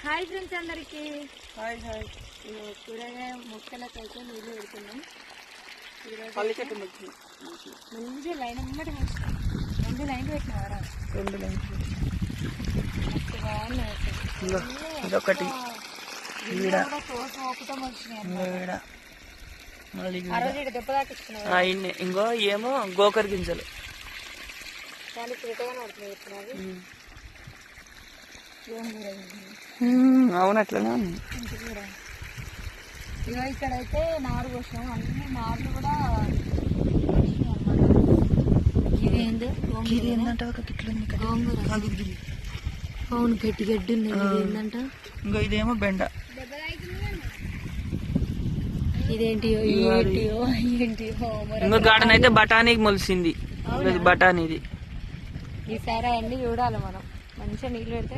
Hi friends అందరికి. Hi hi. కూరగాయ మొక్కలకైతే నీళ్ళు పెడుతున్నాం. పల్లి చెట్టు మంచిగా లైన్ అమ్మటి 2 లైన్లు పెట్టినారా? 2 లైన్లు బాగున్నాయి. ఇదొకటి దెబ్బ తాకిస్తున్నాయి. ఇంకో ఏమో గోకర గింజలు. అవును అట్లనే ఉంది. ఇక్కడైతే నారు పోసినాం. అన్ని నార్లు కూడా అవును గట్టి గడ్డి ఉంది. ఏంటంట ఇంకా ఇదేమో బెండ. ఇదేంటియో ఇంకో గార్డెన్ అయితే బఠానీకి మొలిసింది. బఠానీది ఈసారి అన్ని చూడాలి మనం. మంచిగా నీళ్ళు పెడితే